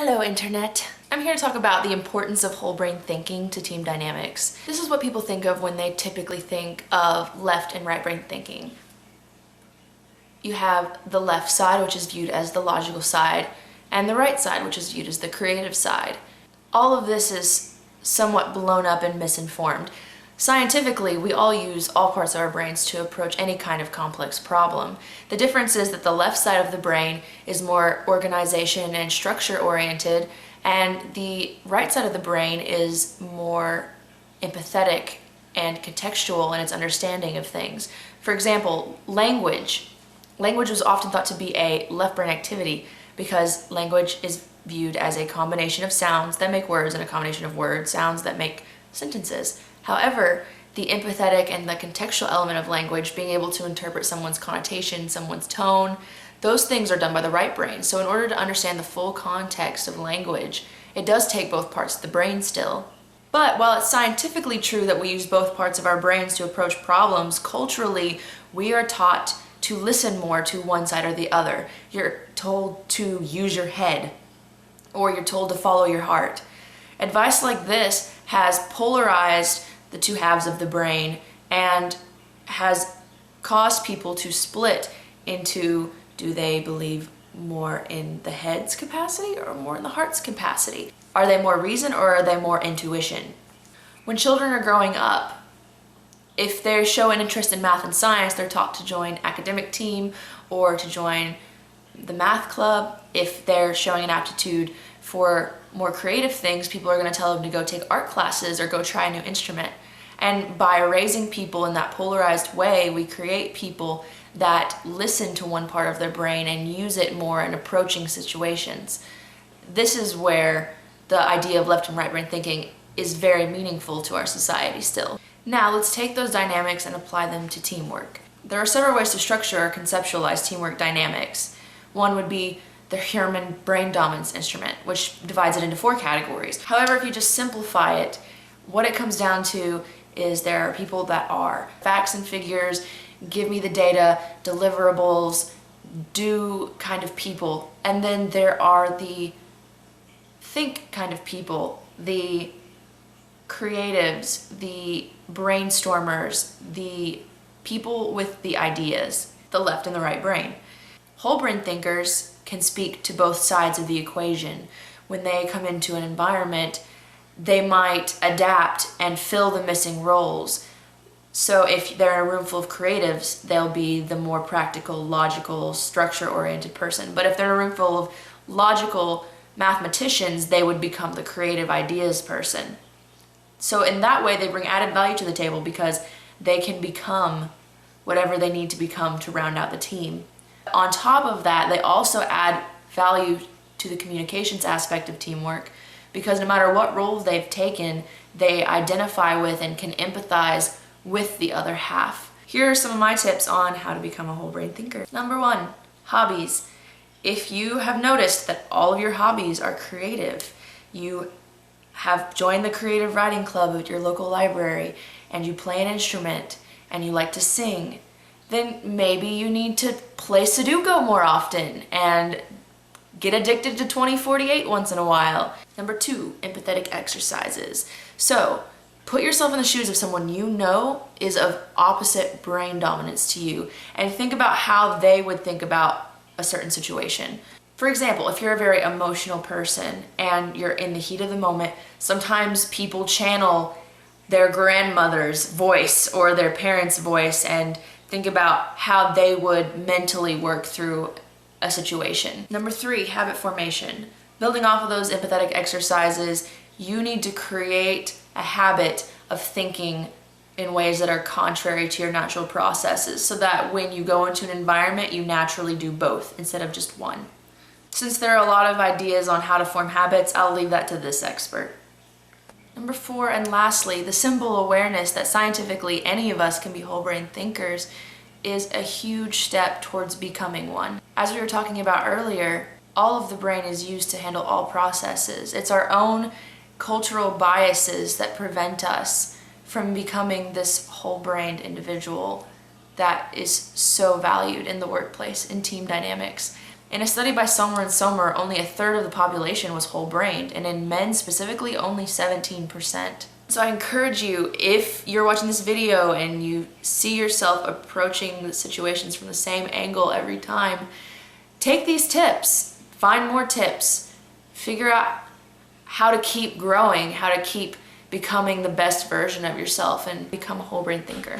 Hello, Internet. I'm here to talk about the importance of whole brain thinking to team dynamics. This is what people think of when they typically think of left and right brain thinking. You have the left side, which is viewed as the logical side, and the right side, which is viewed as the creative side. All of this is somewhat blown up and misinformed. Scientifically, we all use all parts of our brains to approach any kind of complex problem. The difference is that the left side of the brain is more organization and structure oriented, and the right side of the brain is more empathetic and contextual in its understanding of things. For example, language. Language was often thought to be a left brain activity because language is viewed as a combination of sounds that make words and a combination of words, sounds that make sentences. However, the empathetic and the contextual element of language, being able to interpret someone's connotation, someone's tone, those things are done by the right brain. So in order to understand the full context of language, it does take both parts of the brain still. But while it's scientifically true that we use both parts of our brains to approach problems, culturally, we are taught to listen more to one side or the other. You're told to use your head, or you're told to follow your heart. Advice like this has polarized the two halves of the brain and has caused people to split into, do they believe more in the head's capacity or more in the heart's capacity? Are they more reason or are they more intuition? When children are growing up, if they show an interest in math and science, they're taught to join academic team or to join the math club. If they're showing an aptitude for more creative things, people are going to tell them to go take art classes or go try a new instrument. And by raising people in that polarized way, we create people that listen to one part of their brain and use it more in approaching situations. This is where the idea of left and right brain thinking is very meaningful to our society still. Now let's take those dynamics and apply them to teamwork. There are several ways to structure or conceptualize teamwork dynamics. One would be the Herman brain dominance instrument, which divides it into 4 categories. However, if you just simplify it, what it comes down to is there are people that are facts and figures, give me the data, deliverables, do kind of people. And then there are the think kind of people, the creatives, the brainstormers, the people with the ideas, the left and the right brain. Whole brain thinkers can speak to both sides of the equation. When they come into an environment, they might adapt and fill the missing roles. So if they're in a room full of creatives, they'll be the more practical, logical, structure-oriented person. But if they're in a room full of logical mathematicians, they would become the creative ideas person. So in that way, they bring added value to the table because they can become whatever they need to become to round out the team. On top of that, they also add value to the communications aspect of teamwork because no matter what roles they've taken, they identify with and can empathize with the other half. Here are some of my tips on how to become a whole brain thinker. Number 1, hobbies. If you have noticed that all of your hobbies are creative, you have joined the creative writing club at your local library and you play an instrument and you like to sing, then maybe you need to play Sudoku more often and get addicted to 2048 once in a while. Number 2, empathetic exercises. So put yourself in the shoes of someone you know is of opposite brain dominance to you and think about how they would think about a certain situation. For example, if you're a very emotional person and you're in the heat of the moment, sometimes people channel their grandmother's voice or their parents' voice and think about how they would mentally work through a situation. Number 3, habit formation. Building off of those empathetic exercises, you need to create a habit of thinking in ways that are contrary to your natural processes so that when you go into an environment, you naturally do both instead of just one. Since there are a lot of ideas on how to form habits, I'll leave that to this expert. Number 4, and lastly, the simple awareness that scientifically any of us can be whole brain thinkers is a huge step towards becoming one. As we were talking about earlier, all of the brain is used to handle all processes. It's our own cultural biases that prevent us from becoming this whole-brained individual that is so valued in the workplace, in team dynamics. In a study by Sommer and Sommer, only a third of the population was whole-brained, and in men specifically, only 17%. So I encourage you, if you're watching this video and you see yourself approaching the situations from the same angle every time, take these tips, find more tips, figure out how to keep growing, how to keep becoming the best version of yourself, and become a whole brain thinker.